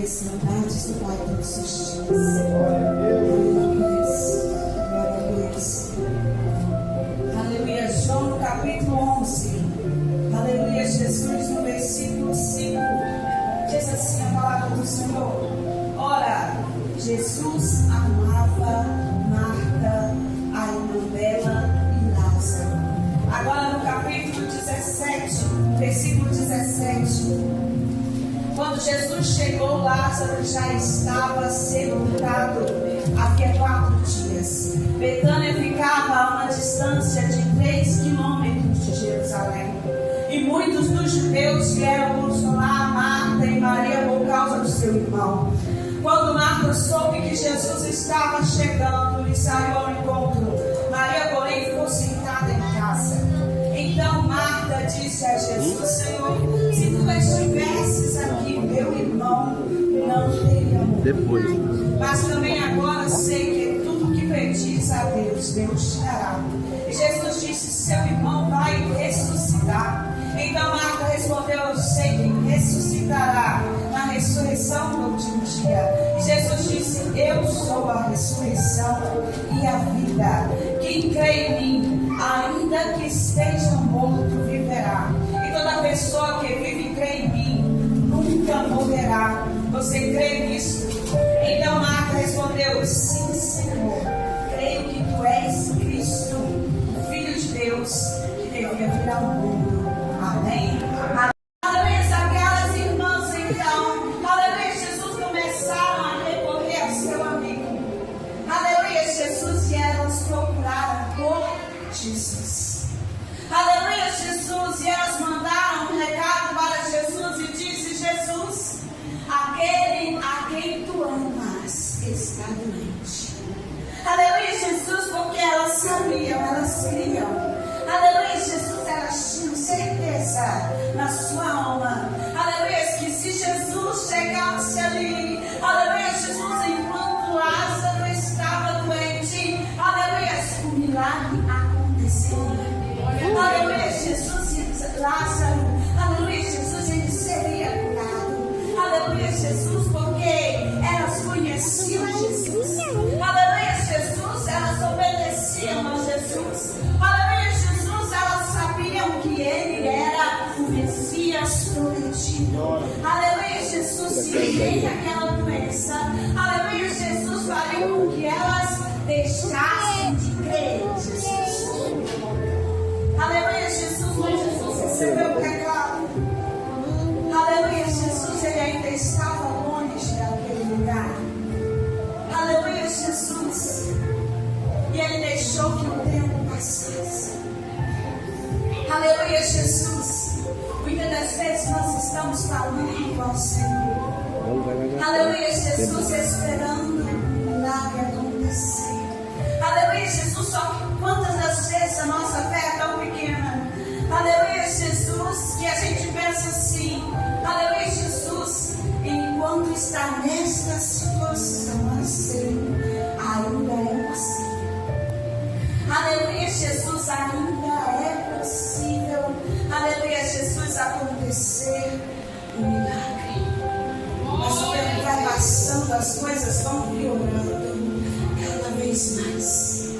saudades do Pai todos os dias. Glória a Deus. Glória a Deus. Aleluia. João no capítulo 11. Aleluia. Jesus no versículo 5. Diz assim a palavra do Senhor. Ora, Jesus amava Marta, a irmã dela e Lázaro. Agora no capítulo 17, versículo 17. Quando Jesus chegou, Lázaro já estava sepultado havia 4 dias. Betânia ficava a uma distância de 3 quilômetros de Jerusalém. E muitos dos judeus vieram consolar Marta e Maria por causa do seu irmão. Quando Marta soube que Jesus estava chegando, lhe saiu ao encontro. Maria, porém, ficou sentada em casa. Então Marta disse a Jesus: Senhor, se tu estivesses aqui, meu irmão não teria morrido. Mas também agora sei que tudo que pedis a Deus, Deus te dará. E Jesus disse: seu irmão vai ressuscitar. Então Marta respondeu: eu sei que ressuscitará na ressurreição do último dia. E Jesus disse: eu sou a ressurreição e a vida. Quem crê em mim, ainda que esteja morto, viverá. E toda pessoa que vive e crê em mim nunca morrerá. Você crê nisso? Então Marta respondeu: sim, Senhor. Creio que tu és Cristo, o Filho de Deus, que devia vir ao mundo. Amém? Aleluia. Aquelas irmãs, então, aleluia, Jesus começaram a recorrer ao seu amigo. Aleluia, Jesus, e elas procuraram por Jesus. Aleluia, Jesus, e elas mandaram um recado para Jesus e disse: Jesus, aquele a quem tu amas está doente. Aleluia, Jesus, porque elas sabiam, elas criam. Aleluia, Jesus, elas tinham certeza na sua alma. Aleluia, que se Jesus chegasse ali, aleluia, Jesus, enquanto Lázaro estava doente, aleluia, o milagre aconteceria. Aleluia, Jesus, Lázaro, aleluia, Jesus, ele seria curado. Aleluia, Jesus, porque elas conheciam Jesus. Aleluia, Jesus, elas obedeciam a Jesus. Aleluia, Jesus, elas sabiam que ele era o Messias prometido. Aleluia, Jesus, se tem aquela doença, aleluia, Jesus, faria com que elas deixassem de crer em Jesus. Aleluia, Jesus, mas Jesus recebeu o pecado. Aleluia, Jesus, ele ainda estava longe daquele lugar. Aleluia, Jesus. E ele deixou que o tempo passasse. Aleluia, Jesus. Muitas das vezes nós estamos falando ao Senhor. Aleluia, Jesus, esperando o milagre acontecer. Aleluia, Jesus, só que quantas das vezes a nossa fé é tão pequena. Aleluia, Jesus, que a gente pensa assim: aleluia, Jesus, enquanto está nesta situação assim, ainda é possível. Aleluia, Jesus, ainda é possível. Aleluia, Jesus, acontecer um milagre. Mas o tempo vai passando, as coisas vão piorando cada vez mais.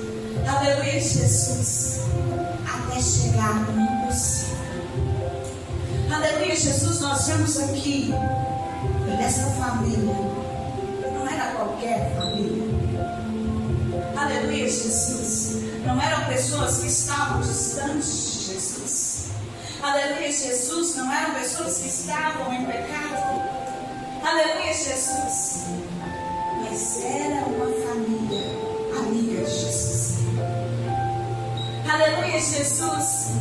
Aleluia, Jesus, até chegar no impossível. Aleluia, Jesus, nós vemos aqui nessa família. Não era qualquer família. Aleluia, Jesus. Não eram pessoas que estavam distantes de Jesus. Aleluia, Jesus. Não eram pessoas que estavam em pecado. Aleluia, Jesus. Mas era uma família amiga de Jesus. Aleluia, Jesus.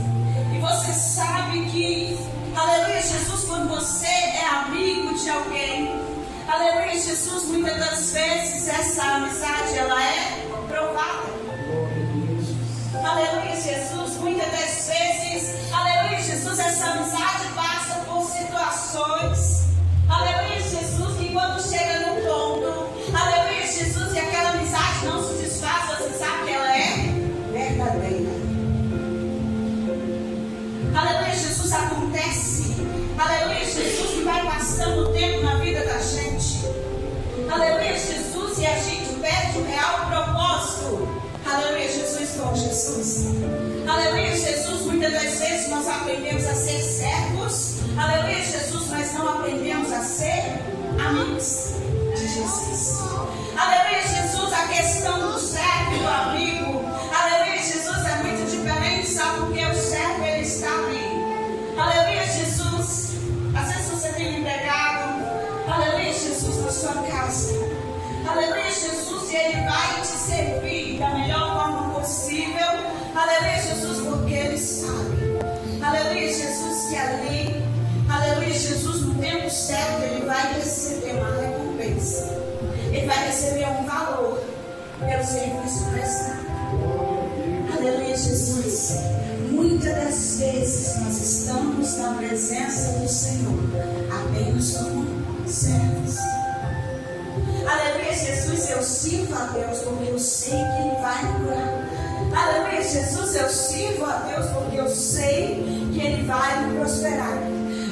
E você sabe que, aleluia, Jesus, quando você é amigo de alguém, aleluia, Jesus, muitas das vezes essa amizade, ela é provada. Aleluia, Jesus, muitas das vezes, aleluia, Jesus, essa amizade passa por situações, aleluia, Jesus, que quando chega no ponto, aleluia, Jesus, e aquela amizade não se desfaz, você sabe que ela é verdadeira. Aleluia, Jesus, acontece, aleluia, Jesus, que vai passando o tempo na vida da gente. e a gente perde o real propósito. Aleluia, Jesus com Jesus. Aleluia, Jesus, muitas das vezes nós aprendemos a ser servos. Aleluia, Jesus, mas não aprendemos a ser amigos de Jesus. Aleluia, Jesus, a questão do servo e do amigo. Aleluia, Jesus, é muito diferente, sabe? Porque o servo, ele está ali. Aleluia, Jesus. Às vezes você tem um empregado. Aleluia, Jesus, na sua casa. Aleluia, Jesus, e ele vai te servir da melhor forma possível. Aleluia, Jesus, porque ele sabe. Aleluia, Jesus, que ali, aleluia, Jesus, no tempo certo, ele vai receber uma recompensa. Ele vai receber um valor pelo serviço prestado. Aleluia, Jesus. Muitas das vezes nós estamos na presença do Senhor apenas como servos. Aleluia, Jesus, eu sirvo a Deus porque eu sei que Ele vai me curar. Aleluia, Jesus, eu sirvo a Deus porque eu sei que Ele vai me prosperar.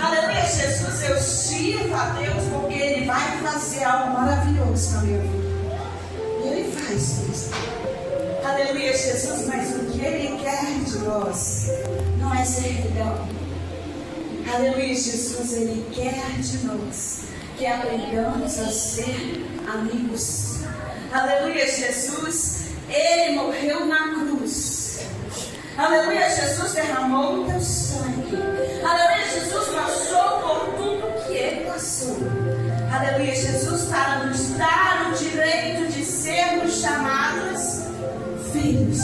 Aleluia, Jesus, eu sirvo a Deus porque Ele vai fazer algo maravilhoso na minha vida. E Ele faz isso. Aleluia, Jesus, mas o que Ele quer de nós não é servidão. Aleluia, Jesus, Ele quer de nós que aprendamos a ser amigos. Aleluia, Jesus, Ele morreu na cruz. Aleluia, Jesus derramou o teu sangue. Aleluia, Jesus passou por tudo que Ele passou. Aleluia, Jesus, para nos dar o direito de sermos chamados filhos de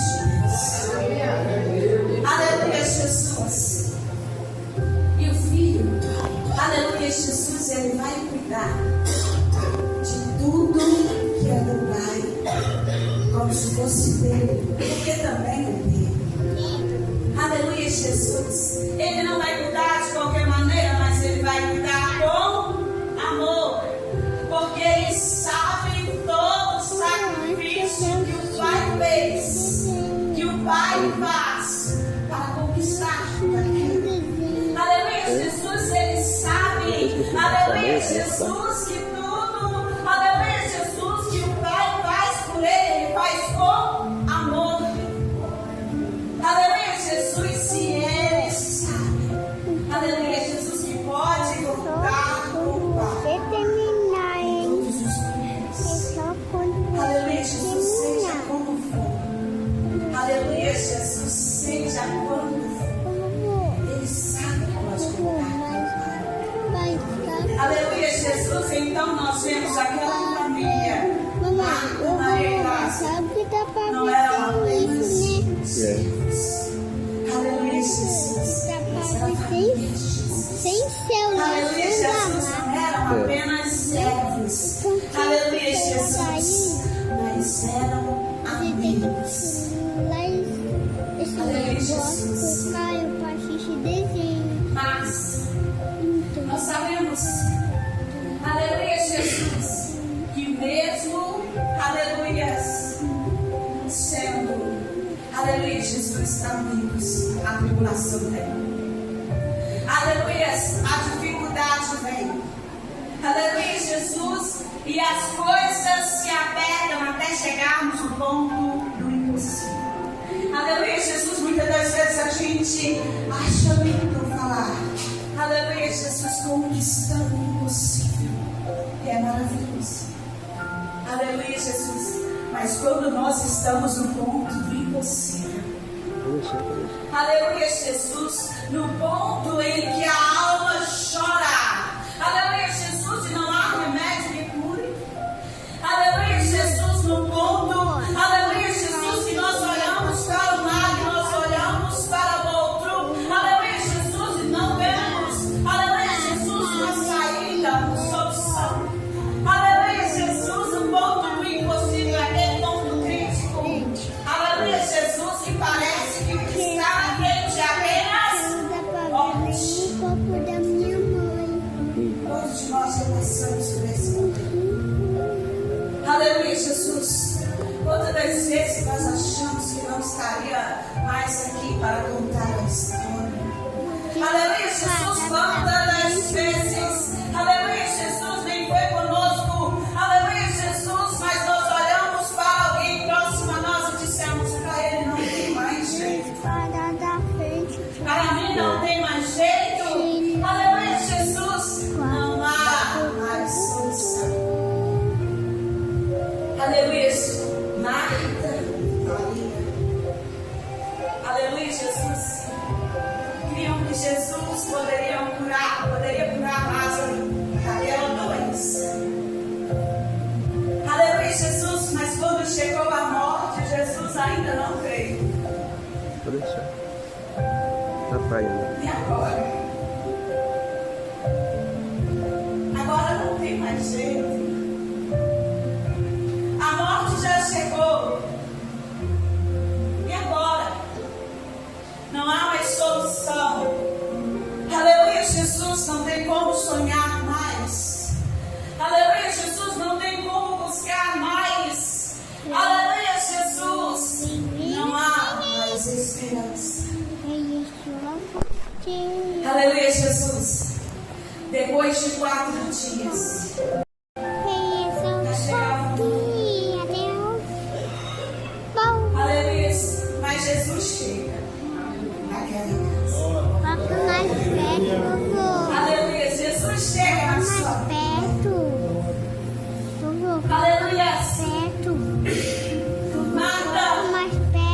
Deus. Aleluia, Jesus. E o filho, aleluia, Jesus, ele vai cuidar de tudo que é do Pai, como se fosse dele, porque também é dele. Aleluia, Jesus. Ele não vai cuidar de qualquer maneira, mas ele vai cuidar com amor, porque ele sabe todo o sacrifício que o Pai fez, que o Pai faz para conquistar tudo aquilo. Aleluia, Jesus, ele sabe. Aleluia, Jesus, que tudo, aleluia, Jesus, que o Pai faz por ele faz com amor. Aleluia, Jesus, se ele sabe, aleluia, Jesus, que pode contar com o Pai todos os momentos. Aleluia, Jesus, seja como for. Aleluia, Jesus, seja quando for. Ele sabe que pode contar com o Pai. Aleluia, Jesus, então nós vemos aquela família. Marta, Maria e Lázaro não eram apenas servos. Aleluia, Jesus. Aleluia, Jesus, não eram apenas servos. Aleluia, Jesus, mas eram amigos. Aleluia, Jesus. Mas nós sabemos, aleluia, Jesus, que mesmo, aleluia, sendo, aleluia, Jesus, amigos, a tribulação vem. Aleluia, a dificuldade vem. Aleluia, Jesus, e as coisas se apertam até chegarmos no ponto do impossível. Aleluia, Jesus, muitas das vezes a gente acha lindo falar. Aleluia, Jesus, conquistando o impossível. E é maravilhoso. Aleluia, Jesus. Mas quando nós estamos no ponto do impossível, aleluia, Jesus, no ponto em que a alma chora, aleluia, Jesus, e não há remédio que cure, aleluia, Jesus, no ponto, aleluia, Jesus, que nós olhamos para o mar, que nós olhamos para o outro, aleluia, Jesus, e não vemos, aleluia, Jesus, uma saída, uma solução, aleluia, Jesus, o ponto do impossível, aquele ponto crítico, aleluia, Jesus, que parece que o que está na frente é apenas morte. Todos nós já passamos por esse momento. Aleluia, Jesus. Quantas das vezes nós achamos que não estaria mais aqui para contar a história? Aleluia, Jesus. Quantas das vezes, aleluia, Jesus nem foi conosco. Aleluia, Jesus, mas nós Aleluia. Marta, Maria. Aleluia, Jesus. Criam que Jesus poderia curar Lázaro daquela doença. Aleluia, Jesus. Mas quando chegou a morte, Jesus ainda não veio. Pode deixar. Na praia, né? E agora? Agora não tem mais jeito. A morte já chegou. E agora? Não há mais solução. Aleluia, Jesus, não tem como sonhar mais. Aleluia, Jesus, não tem como buscar mais. Aleluia, Jesus, não há mais esperança. Aleluia, Jesus. Depois de 4 dias, aleluia, mas Jesus chega naquela casa. Aleluia, Jesus chega na sua vida. Aleluia, Marta.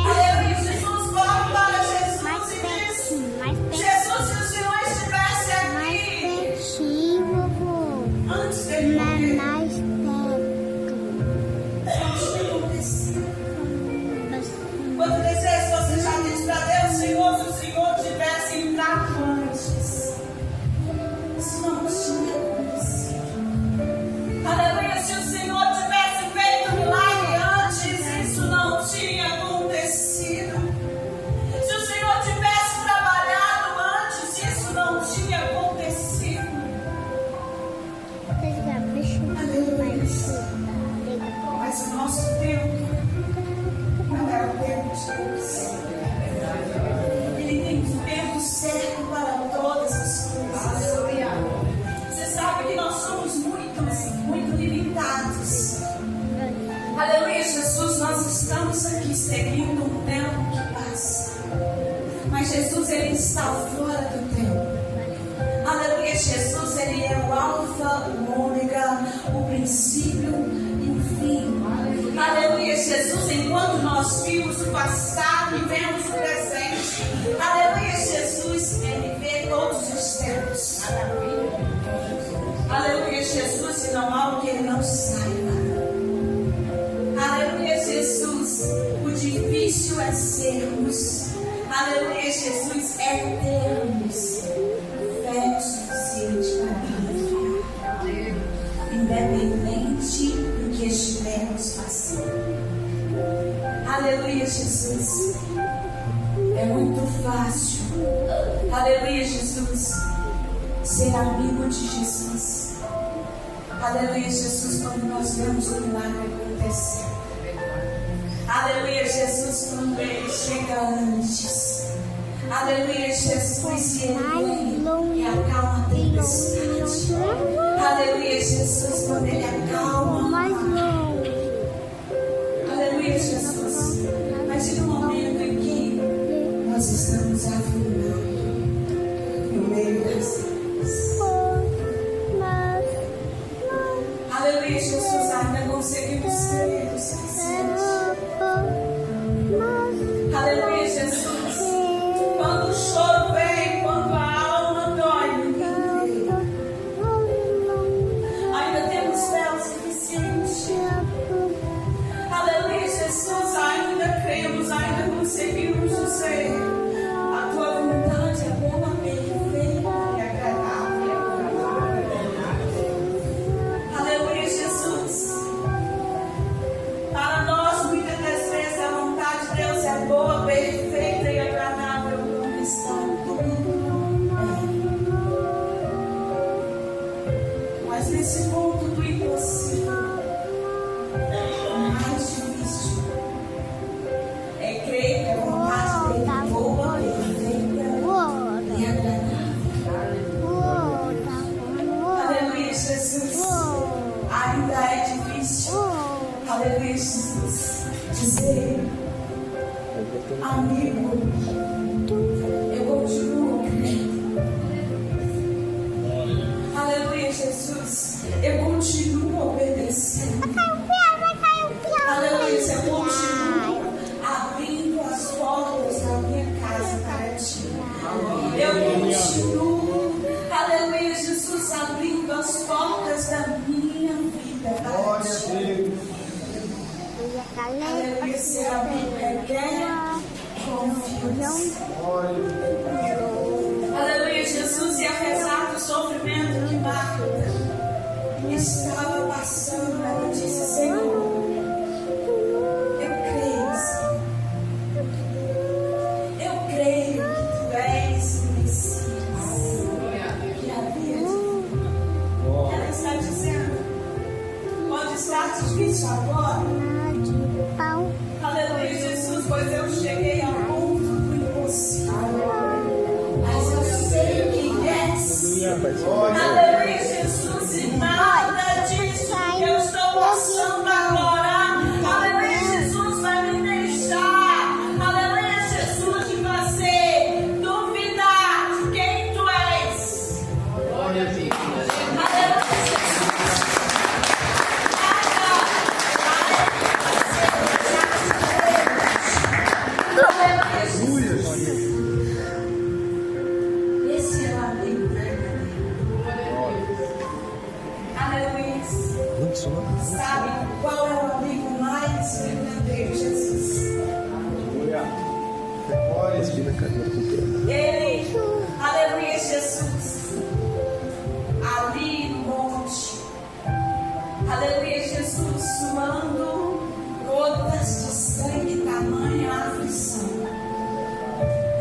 Aleluia, Jesus volta para Jesus e diz: Jesus, se o Senhor estivesse aqui antes dele morrer, quanto desejo você já disse para Deus: Senhor, se o Senhor tivesse entrado antes, isso não tinha acontecido. Aleluia, se o Senhor tivesse feito um milagre antes, isso não tinha acontecido. Se o Senhor tivesse trabalhado antes, isso não tinha acontecido. Mas o nosso tempo não é o tempo de Deus. Ele tem um tempo certo para todas as coisas. Você sabe que nós somos muito limitados. Aleluia, Jesus, nós estamos aqui seguindo um tempo que passa. Mas Jesus, Ele está fora do tempo. Aleluia, Jesus, Ele é o alfa, o ômega, o princípio e o fim. Aleluia, Jesus, enquanto nós vimos o passado e vemos o presente. Aleluia, Jesus, Ele vê todos os tempos. Aleluia, Jesus, e não há o que Ele não saiba. Aleluia, Jesus, o difícil é sermos, aleluia, Jesus, eternos. Fé suficiente para viver, independente do que estivermos passando. Aleluia, Jesus. É muito fácil, aleluia, Jesus, ser amigo de Jesus. Aleluia, Jesus, quando nós vemos o milagre acontecer. Aleluia, Jesus, quando Ele chega antes. Aleluia, Jesus, e Ele vem e acalma a tempestade. Aleluia, Jesus, quando Ele acalma. Aleluia, Jesus. Mas no momento em que nós estamos afirmados no meio das águas. Aleluia, Jesus, ainda conseguimos ser o suficiente. Aleluia, Jesus. Quando o choro vem, quando a alma dói, ninguém vê. Ainda temos fé o suficiente. Aleluia, Jesus. Ainda cremos, ainda conseguimos dizer: a tua vontade é boa, perfeita e agradável. Aleluia, Jesus. Para nós, muitas das vezes, a vontade de Deus é boa, perfeita e agradável, como está tudo bem. Mas nesse ponto do impossível, o mais difícil é crer que a vontade dele é boa, perfeita e agradável. Aleluia, Jesus. Ainda é difícil. Aleluia, Jesus. Dizer: amigo, eu continuo crendo. Aleluia, Jesus. Eu continuo obedecendo. Aleluia, se a Bíblia quer, confia. Aleluia, Jesus, e apesar do sofrimento que Marta estava passando, ela disse: Senhor, eu creio, Senhor. Eu creio que Tu és o Messias que havia de vir. Ela está dizendo: pode estar difícil agora. Aleluia, Jesus, pois eu cheguei ao ponto do impossível. Mas eu sei quem és. Aleluia, Jesus, e nada disso que eu estou passando agora, aleluia, Jesus, vai me deixar, aleluia, Jesus, de você duvidar de quem Tu és. Glória a Deus. Aleluia, Jesus. Esse é o amigo verdadeiro. Aleluia. Sabe qual é o amigo mais verdadeiro, Jesus? Ele, aleluia, Jesus, ali no monte, aleluia, Jesus, suando gotas de sangue, tamanha aflição.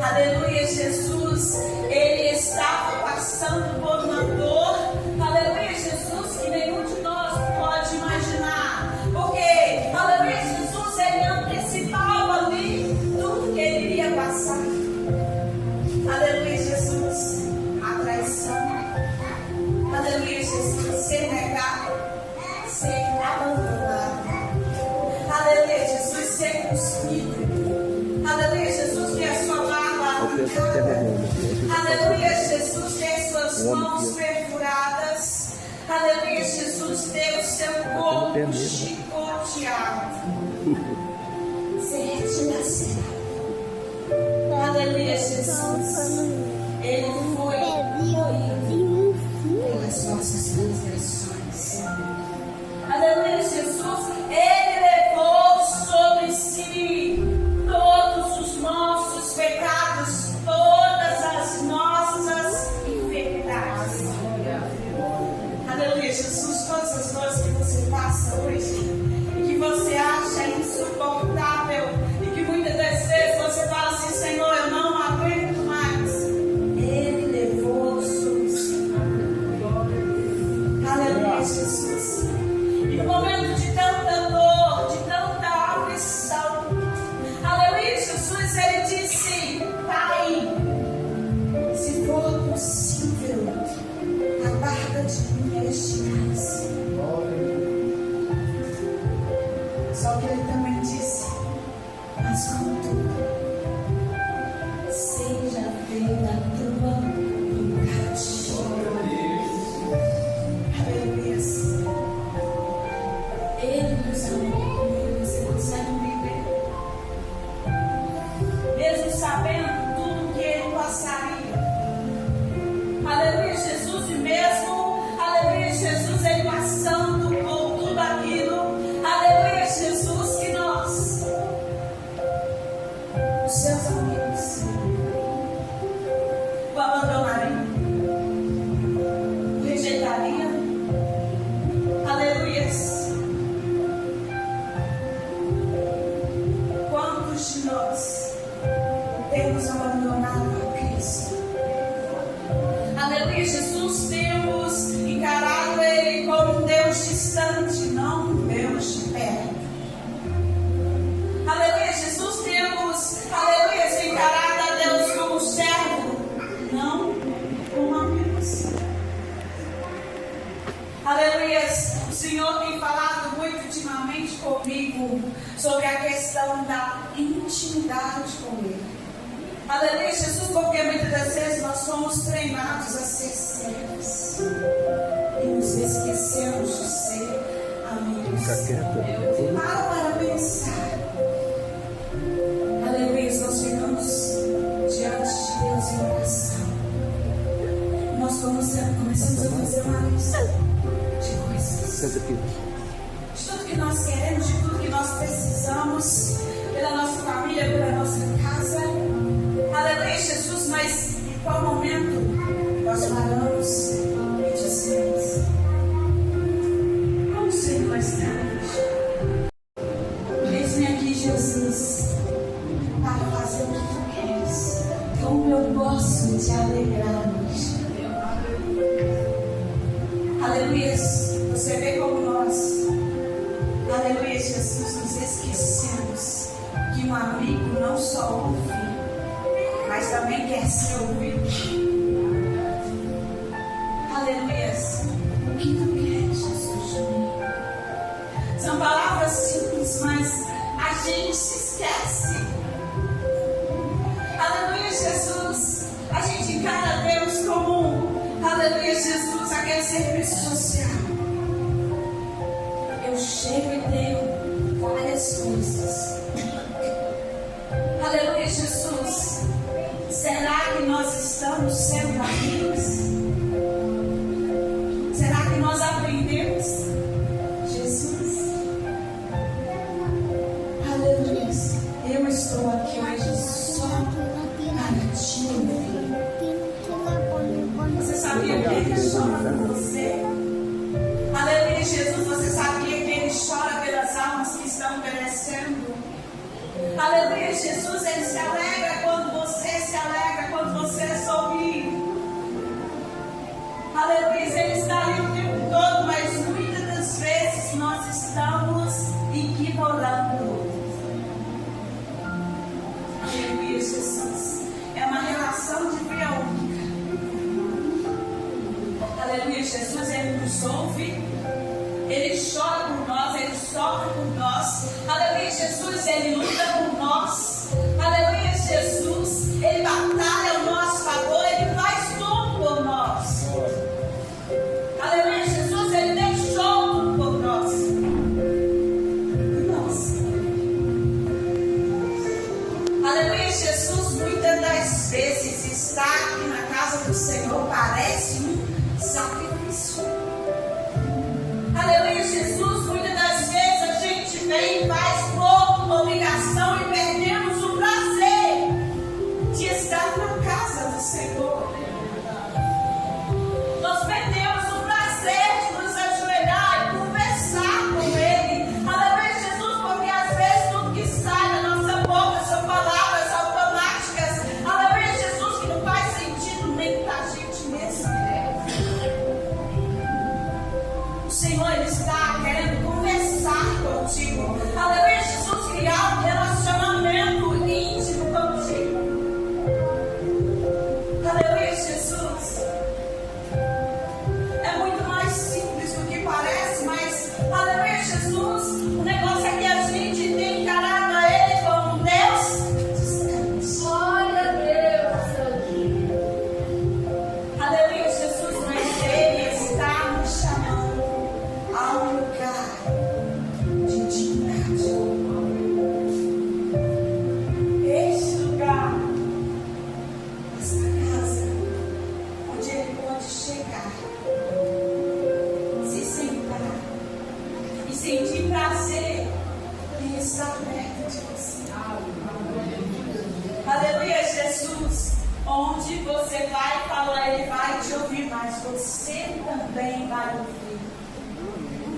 Aleluia, Jesus, ele estava passando por uma dor, aleluia, Jesus, que nenhum de nós pode imaginar, porque, aleluia, Jesus, ele antecipava ali tudo que ele iria passar. Aleluia, Jesus, a traição, aleluia, Jesus, ser negado, ser abandonado, aleluia, Jesus, ser cuspido, aleluia, Jesus, ver a sua barba, aleluia, Jesus, ter suas mãos perfuradas, aleluia, Jesus, ter o seu corpo chicoteado, ser dilacerado. Aleluia, Jesus. Ele foi moído pelas nossas transgressões. Aleluia, Jesus. Ele levou sobre si todos os nossos pecados, todas as nossas enfermidades. Aleluia, Jesus. Todas as dores que você passa hoje e que você acha insuportável e que muitas das vezes você fala assim: Senhor, eu não aguento mais. Ele levou sobre si. Aleluia, Jesus. E no momento de tanta dor, de tanta aflição, aleluia, Jesus, ele disse: Pai, se for possível, aparta de mim este cálice. Só que ele também disse: mas contudo, seja feita a tua vontade. Aleluia. Ele nos amou como ele nos consegue viver. Mesmo sabendo tudo que ele passaria. Aleluia, Jesus, e mesmo, aleluia, Jesus, ele passando por tudo aquilo. Aleluia, Jesus, que nós, os seus amigos, o abandonariam, o rejeitariam. Aleluia. Quantos de nós temos abandonado a Cristo? Aleluia, Jesus, temos encarado Ele como um Deus distante, não um Deus de perto. Aleluia, Jesus, temos, aleluia, encarado a Deus como servo, não como amigos. Aleluia, o Senhor tem falado muito ultimamente comigo sobre a questão da intimidade com Ele. Aleluia, Jesus, porque muitas das vezes nós somos treinados a ser servos e nos esquecemos de ser amigos. Para pensar. Aleluia, nós chegamos diante de Deus em oração. Nós começamos a fazer uma lista de coisas. De tudo que nós queremos, de tudo que nós precisamos. rezamos pela nossa família, pela nossa casa. Aleluia, Jesus, mas em qual momento nós paramos e dizemos: como Senhor estamos? Eis-me aqui, Jesus, para fazer o que tu queres. Como eu posso te alegrar hoje? Aleluia, você vê como nós, aleluia, Jesus, nos esquecemos que um amigo não só ouve, mas também quer ser ouvido. Aleluia, o que tu queres, Jesus, de mim? São palavras simples, mas a gente se esquece. Aleluia, Jesus, a gente encara Deus como, aleluia, Jesus, aquele serviço social. Eu chego e tenho várias coisas. Aleluia, Jesus. Será que nós estamos sendo amigos? Será que nós aprendemos? Jesus. Aleluia. Eu estou aqui hoje só para te ouvir. Você sabia que Ele chora por você? Aleluia, Jesus. Você sabia que Ele chora pelas almas que estão perecendo? Aleluia, Jesus. Ele se alegra quando você se alegra, quando você sorri. Aleluia, Ele está ali o tempo todo, mas muitas das vezes nós estamos ignorando. Aleluia, Jesus. É uma relação de fé única. Aleluia, Jesus, Ele nos ouve. Ele chora por nós, Ele sofre por nós. Aleluia, Jesus, Ele luta por nós. Aleluia, Jesus, Ele batalha ao nosso favor, Ele faz tudo por nós. Aleluia, Jesus, Ele deixou tudo por nós. Nossa. Aleluia, Jesus, muitas das vezes estar aqui na casa do Senhor parece um sacrifício. Aleluia, Jesus, muitas das vezes a gente vem e faz por obrigação e perdemos o prazer de estar na casa do Senhor. Nós perdemos o prazer de nos ajoelhar e conversar com Ele. Aleluia, Jesus, porque às vezes tudo que sai da nossa boca são palavras automáticas. Aleluia, Jesus, que não faz sentido nem pra gente mesmo. O Senhor, Ele está querendo conversar contigo. Aleluia, Jesus, criar um relacionamento íntimo contigo. Aleluia, Jesus. É muito mais simples do que parece, mas, aleluia, Jesus, o negócio é que a gente tem encarado a Ele como um Deus distante. Glória a Deus. Aleluia, Jesus, mas Ele está nos chamando a um lugar de intimidade. Este lugar, esta casa, onde Ele pode chegar, se sentar e sentir prazer em estar perto de você. Aleluia, Jesus. Onde você vai falar, Ele vai te ouvir, mas você também vai ouvir.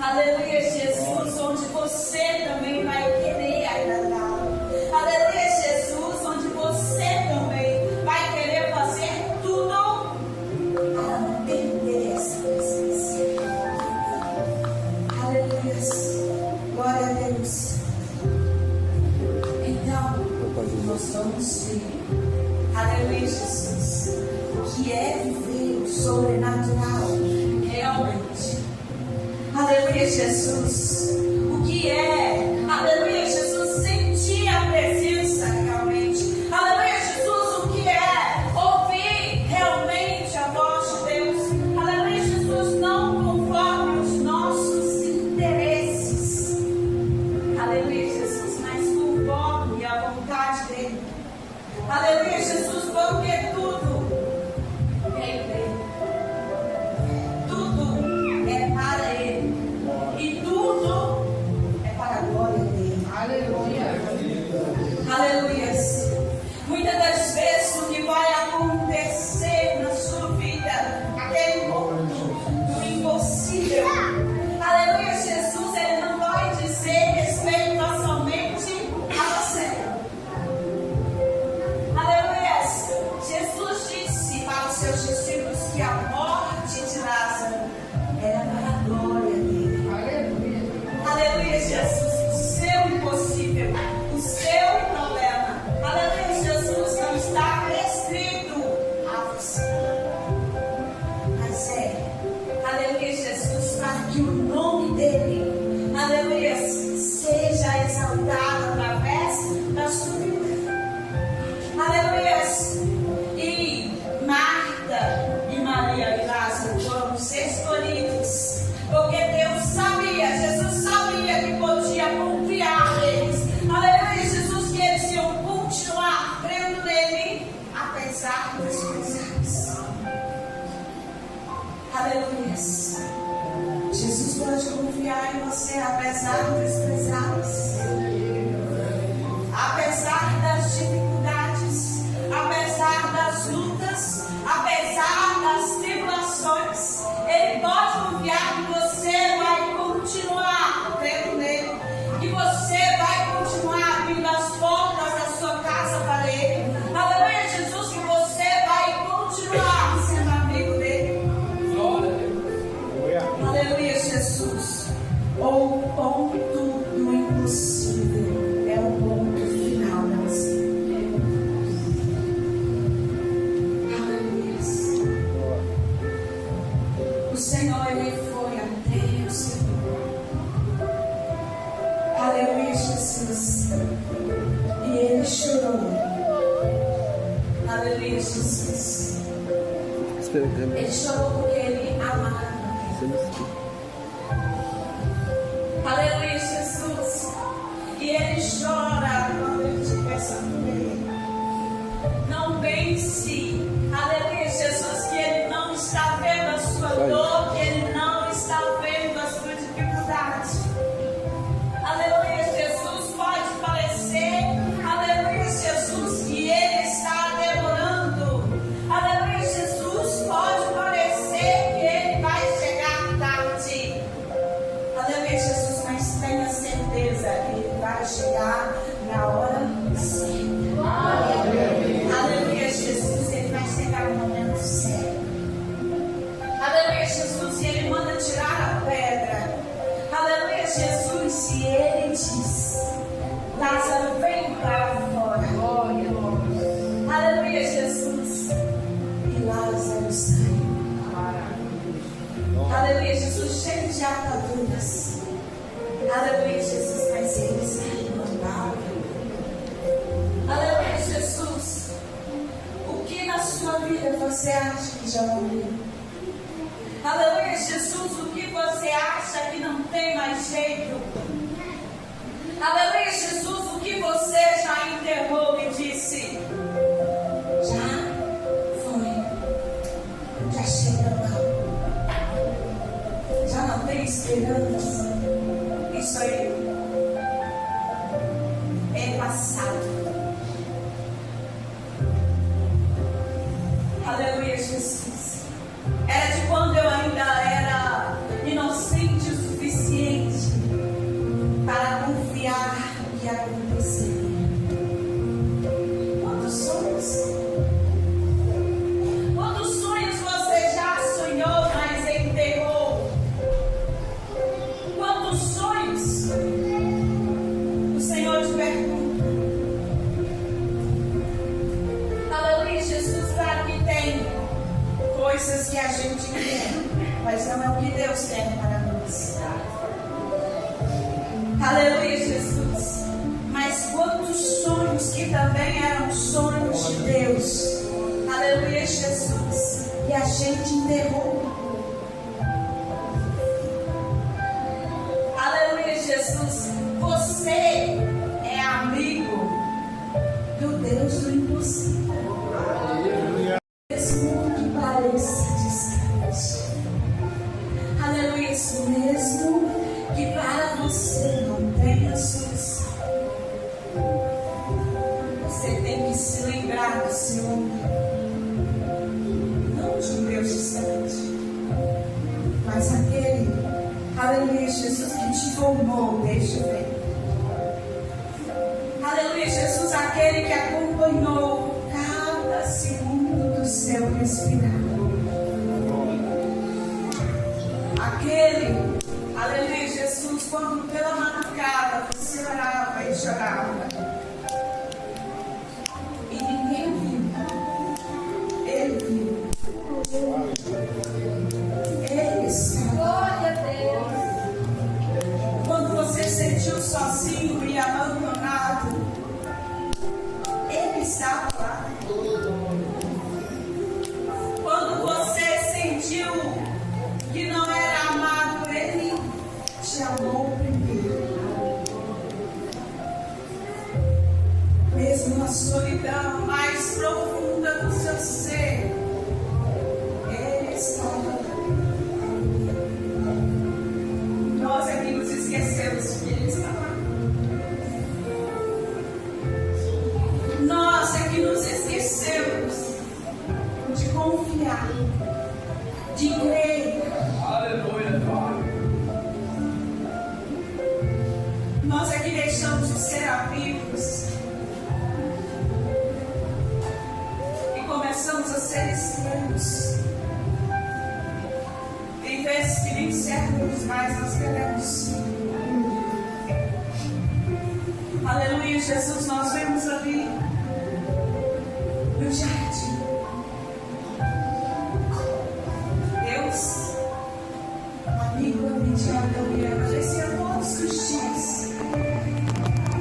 Aleluia, Jesus. Onde você também vai querer agradá-lo. Aleluia, Jesus. Onde você também vai querer fazer tudo para não perder essa presença. Aleluia. Glória a Deus. Então, nós vamos ver, aleluia, Jesus, o que é viver o sobrenatural realmente. Aleluia, Jesus, o que é, aleluia, Jesus, sentir a presença realmente. Aleluia, Jesus, o que é ouvir realmente a voz de Deus. Aleluia, Jesus, não conforme os nossos interesses. Aleluia, Jesus, mas conforme a vontade dEle. Aleluia, Jesus, porque tudo veio dEle. Tudo é para Ele. E tudo Aleluia, Jesus. O seu impossível, o seu problema. Aleluia, Jesus, não está restrito a você. Mas aleluia, Jesus, para que o nome dele, aleluia, seja exaltado através da sua vida. Aleluia. E Marta e Maria e Lázaro foram os escolhidos, porque Deus sabia, Jesus sabia que podia confiar neles. Aleluia, Jesus, que eles iam continuar crendo nele, apesar dos pesares. Aleluia. Jesus pode confiar em você, apesar dos pesares, apesar das dificuldades, apesar das lutas, apesar das tribulações. Ele pode confiar que você vai continuar crendo nele, que você vai continuar abrindo as portas da sua casa para ele. Aleluia, Jesus, que você vai continuar sendo amigo dele. Aleluia, Jesus. O ponto do impossível é o ponto final da nossa vida. Aleluia. O Senhor, ele foi até o Senhor. Aleluia, Jesus. E ele chorou. Aleluia, Jesus. Ele chorou porque ele amava. Aleluia, Jesus. E ele chora quando ele te pensa nele. Não pense, aleluia, Jesus, que ele não está vendo a sua dor, que ele não está vendo a sua dificuldade. Aleluia, Jesus, pode parecer, aleluia, Jesus, que ele está demorando. Aleluia, Jesus, pode parecer que ele vai chegar tarde. Aleluia, Jesus, mas tenha certeza, ele vai chegar na hora certa. Aleluia, Jesus, ele vai chegar no momento certo. Aleluia, Jesus, e ele manda tirar a pedra. Aleluia, Jesus, e ele diz: Lázaro, vem para fora. Aleluia, Jesus. E Lázaro saiu. Aleluia, Jesus, cheio de ataduras. Aleluia, Jesus, mas ele saiu andando. Aleluia, Jesus. O que na sua vida você acha que já morreu? Aleluia, Jesus, o que você acha que não tem mais jeito? Aleluia, Jesus, o que você já enterrou e disse: já foi, já chega lá, já não tem esperança. Isso aí é passado. Aleluia, Jesus. Era de quando eu ainda era inocente o suficiente para confiar no que aconteceria. Quantos sonhos? Quantos sonhos você já sonhou, mas enterrou? Quantos sonhos? O Senhor te pergunta. Aleluia, Jesus, claro que tem coisas que a gente quer, mas não é o que Deus quer para nós. Aleluia, Jesus. Mas quantos sonhos que também eram sonhos de Deus. Aleluia, Jesus. E a gente enterrou. Aleluia, Jesus. Você é amigo do Deus do impossível. Mesmo que pareça distante. Aleluia, isso mesmo que para você não tenha solução. Você tem que se lembrar do seu amigo. Não de um Deus distante, mas aquele, aleluia, Jesus, que te formou desde o ventre. Aleluia, Jesus, aquele que acompanhou cada segundo do seu respirar. Aquele, Aleluia, Jesus, quando pela madrugada você orava e chorava e ninguém viu, Ele viu. Ele estava. Glória a Deus. Quando você se sentiu sozinho e abandonado, Ele estava lá. Quando você sentiu que não era amado, Ele te amou primeiro. Mesmo na solidão mais profunda do seu ser, Ele estava lá. Nós aqui nos esquecemos que Ele está lá. Nós aqui nos esquecemos de confiar, de crer. Nós aqui deixamos de ser amigos e começamos a ser estranhos. Tem vezes que nem servos mais nós queremos. Aleluia, Jesus, nós vemos ali no jardim Deus, amigo, amidiado, aparecia todos os dias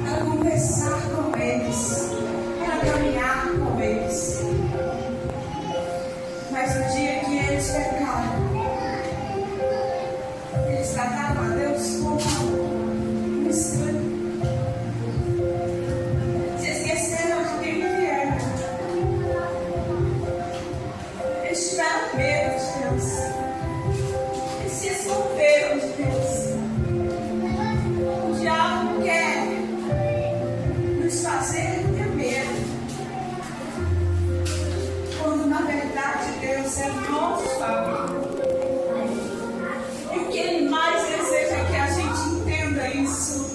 para conversar com eles, para caminhar com eles. Mas no dia que eles pecaram, eles trataram a Deus como um estranho. Se esqueceram de quem Ele era. Eles tiveram medo de Deus. Eles se esconderam de Deus. O diabo quer nos fazer ter medo, quando na verdade Deus é nosso favor. E o que Ele mais deseja é que a gente entenda isso.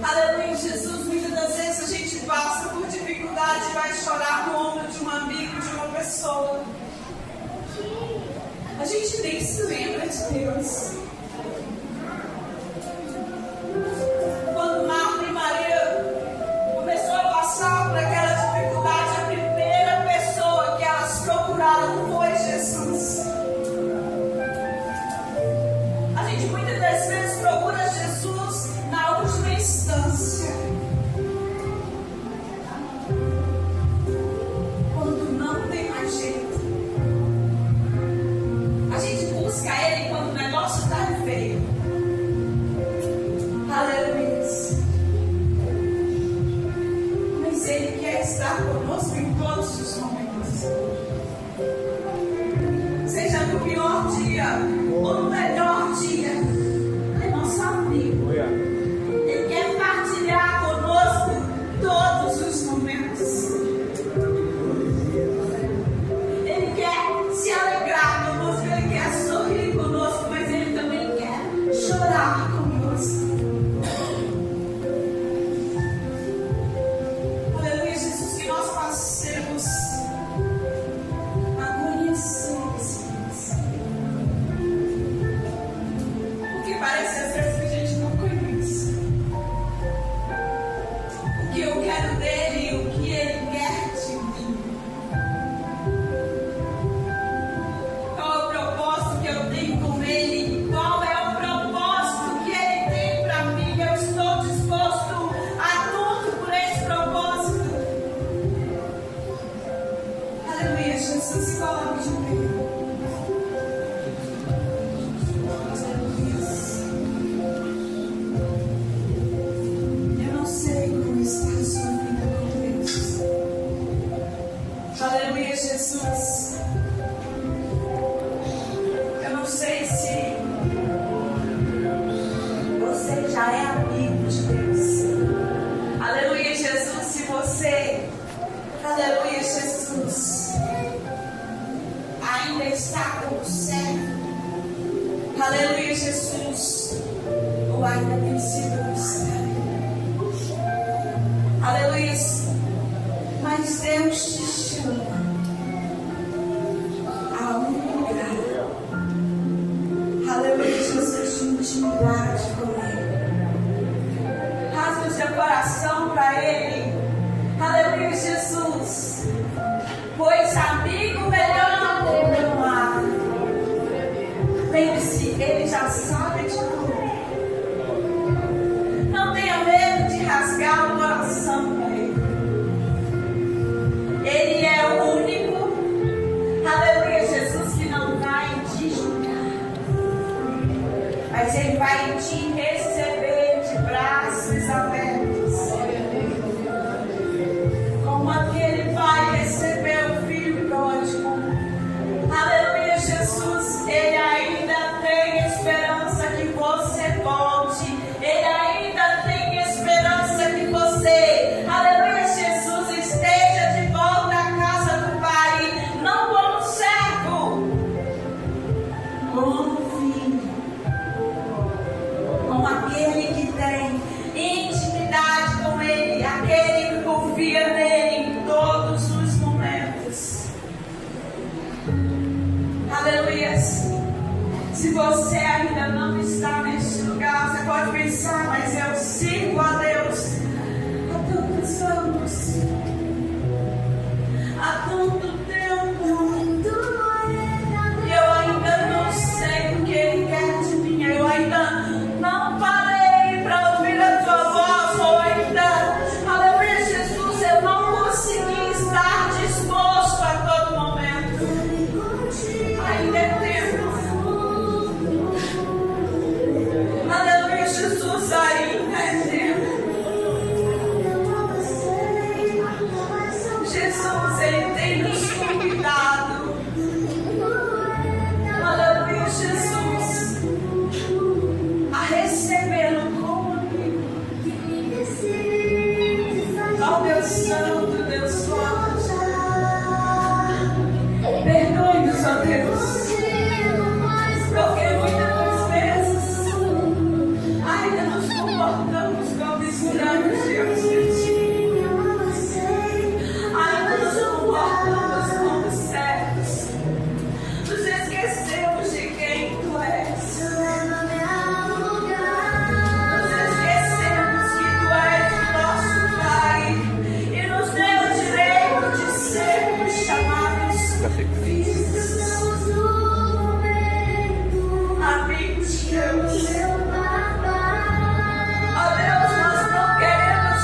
Aleluia, Jesus. Muitas das vezes a gente passa por dificuldade e vai chorar no ombro de um amigo, de uma pessoa. A gente nem se lembra de Deus. Quando Marta e Maria começou a passar por aquela dificuldade, a primeira pessoa que elas procuraram foi Jesus. A gente muitas das vezes procura Jesus na última instância, quando não tem mais jeito. A gente busca Ele quando o negócio está feio. Aleluia. Mas Ele quer estar conosco em todos os momentos. Seja no pior dia ou no melhor dia, Ele é nosso amigo. Ele quer partilhar conosco todos os momentos. Ele quer se alegrar conosco, Ele quer sorrir conosco, mas Ele também quer chorar conosco. Aleluia, Jesus, que nós passemos a conhecer esse Deus. Porque parece às vezes que a gente não conhece o que eu quero dele e o que Ele quer de mim. Qual é o propósito que eu tenho com Ele? Qual é o propósito que Ele tem para mim? Eu estou disposto a tudo por esse propósito. Aleluia, Jesus, se coloque de pé. Eu não sei como está a sua vida com Deus. Aleluia, Jesus. Eu não sei se você já é amigo de Deus. Aleluia, Jesus. Se você, aleluia, Jesus, ainda está como servo. Aleluia, Jesus. Ou ainda tem sido cristão. Aleluia. Mas Deus te chama a um lugar. Aleluia, Jesus, de um intimidade com Ele. Rasgue o seu coração para Ele. Aleluia, Jesus. Pois amigo melhor do que um lar. Lembre-se, Ele já sabe de tudo. Não tenha medo de rasgar o coração para Ele. Ele é o único, aleluia, Jesus, que não vai te julgar, mas Ele vai te receber de braços abertos, como aquele pai recebeu o filho pródigo. Aleluia, Jesus. Ele ainda tem esperança que você volte. Ele ainda tem esperança que você, aleluia, Jesus, esteja de volta à casa do Pai, não como servo, como filho, como aquele que tem intimidade com Ele, aquele que confia nele em todos os momentos. Aleluia. Se você ainda não está neste lugar, você pode pensar, mas eu sigo a Deus há tantos anos, há tanto tempo, e eu ainda não sei o que Ele quer de mim. Eu ainda não parei para ouvir a tua voz, ou ainda, aleluia, Jesus, eu não consegui estar disposto a todo momento. Ainda é tempo. Aleluia, Jesus, ainda é tempo. Jesus, Ele tem nos convidado. Aleluia, Jesus, a recebê-lo como amigo. Ó Deus Santo, Deus forte, perdoe-nos, ó Deus, porque muitas vezes ainda nos comportamos como estranhos diante de Ti. Ainda nos comportamos como servos. Nos esquecemos de quem Tu és. Nos esquecemos que Tu és o nosso Pai e nos deu o direito de sermos chamados filhos. Amigos de Deus. Ó Deus, nós não queremos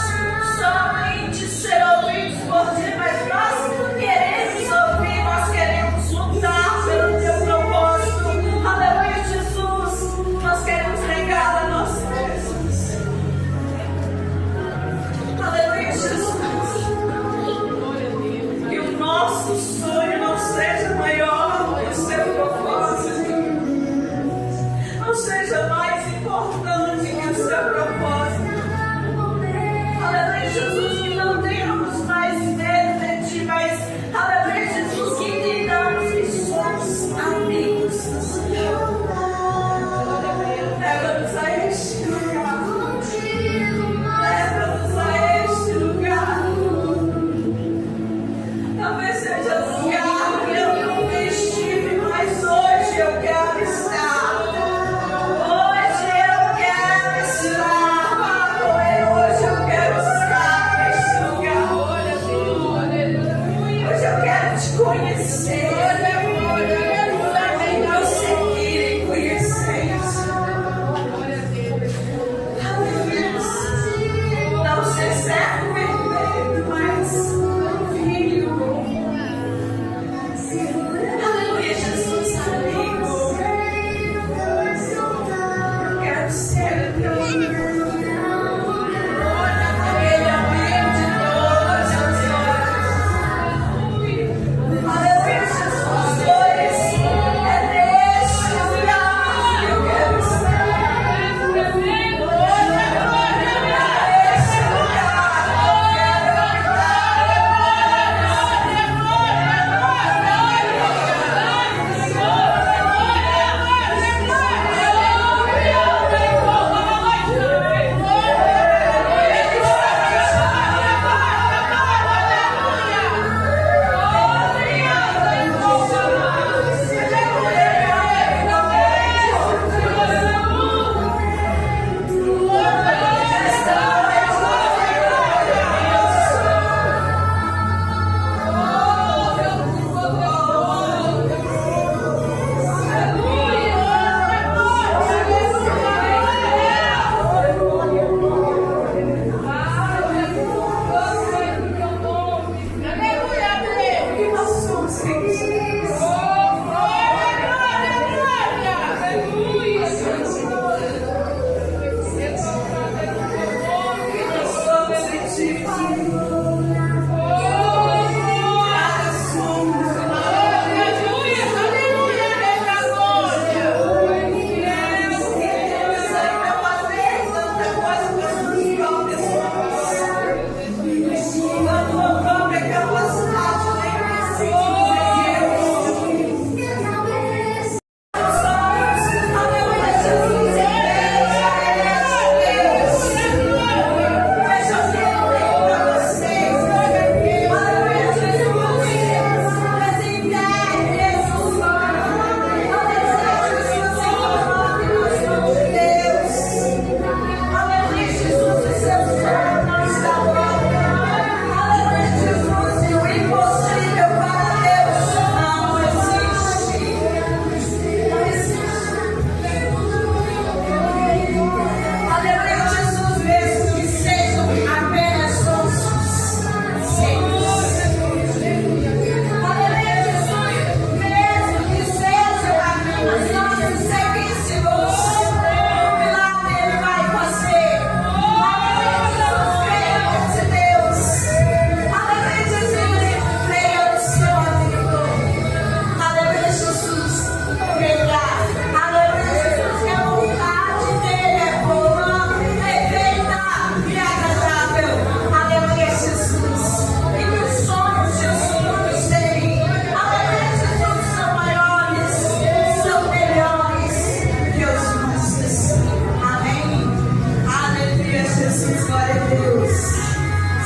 Jesus, glória a Deus.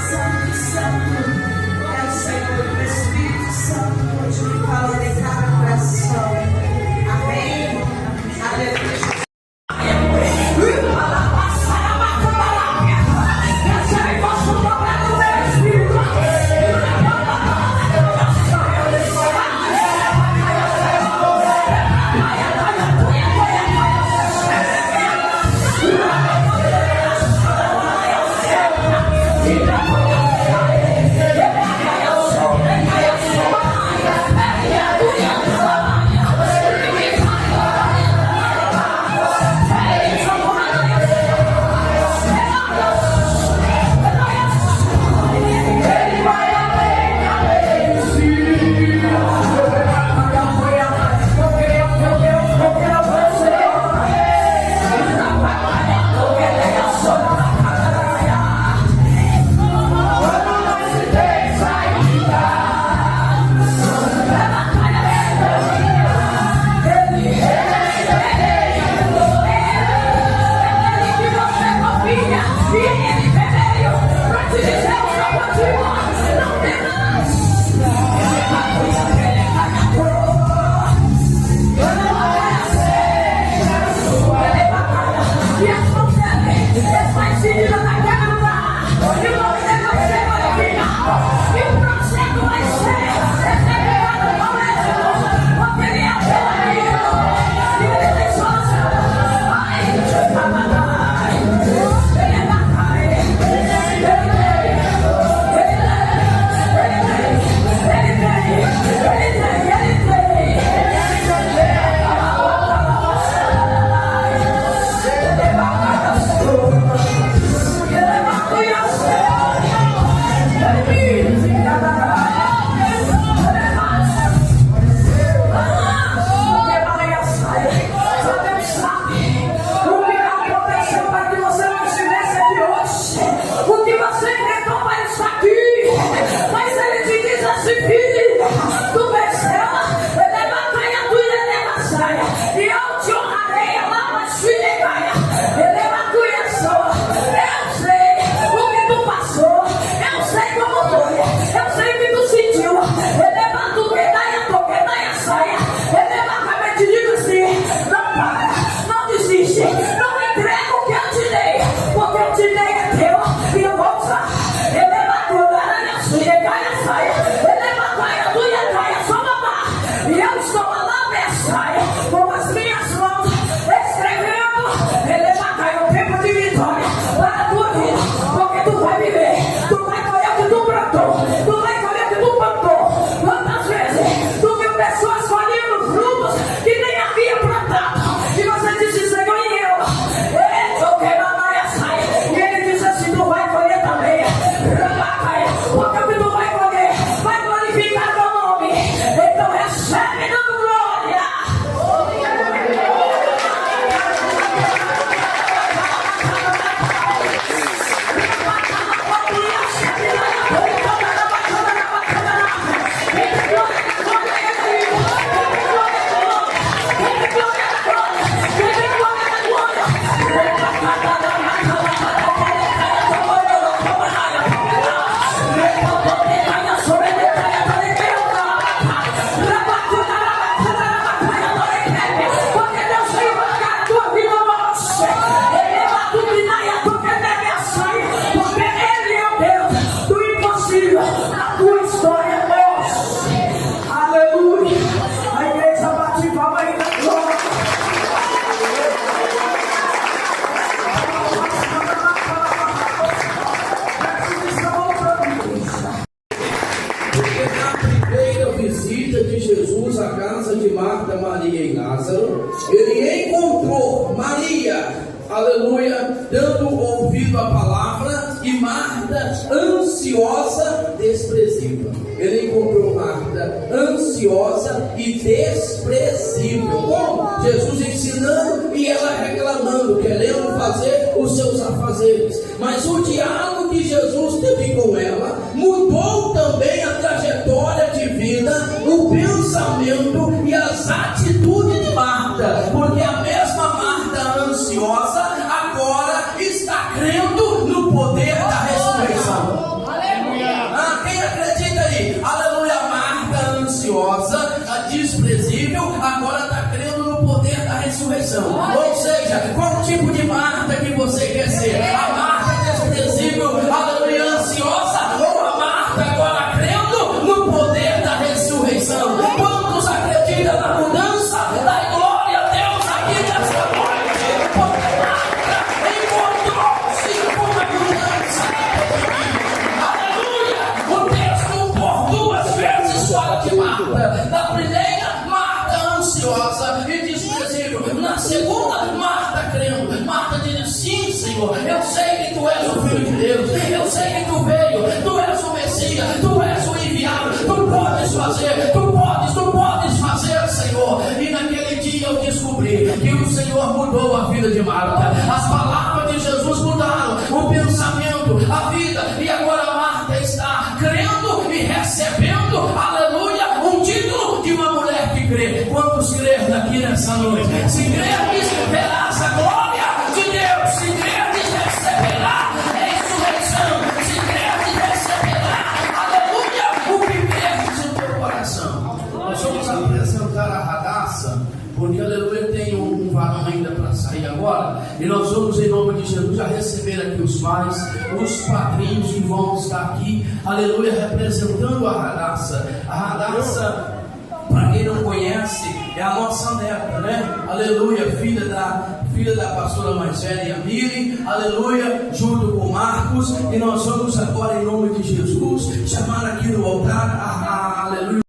Santo, Santo é o Senhor, o Espírito Santo hoje fala de cada coração. Amém. Aleluia. Marta, Maria e Lázaro, ele encontrou Maria, aleluia, dando ouvido à palavra, e Marta, ansiosa, desprezível. Ele encontrou Marta, ansiosa e desprezível. Como? Jesus ensinando e ela reclamando, querendo fazer os seus afazeres. Mas o diálogo que Jesus teve com ela mudou também a trajetória de vida, o pensamento e as atitudes de Marta, porque a mesma Marta ansiosa agora está crendo no fazer, tu podes fazer, Senhor. E naquele dia eu descobri que o Senhor mudou a vida de Marta. As palavras de Jesus mudaram o pensamento, a vida, e agora Marta está crendo e recebendo, aleluia, um título de uma mulher que crê. Quantos crês aqui nessa noite? Se creres, verás a glória de Deus. Se creres, receberá ressurreição. Se creres, receberá, aleluia, o que creres no teu coração. Nós vamos apresentar a Radassa, porque aleluia tem um varão ainda para sair agora, e nós vamos em nome de Jesus já receber aqui os pais, os padrinhos que vão estar aqui, aleluia, representando a Radassa. A Radassa, para quem não conhece, é a nossa neta, né? Aleluia, filha da pastora mais velha, Miri, aleluia, junto com Marcos. E nós vamos agora, em nome de Jesus, chamar aqui no altar aleluia.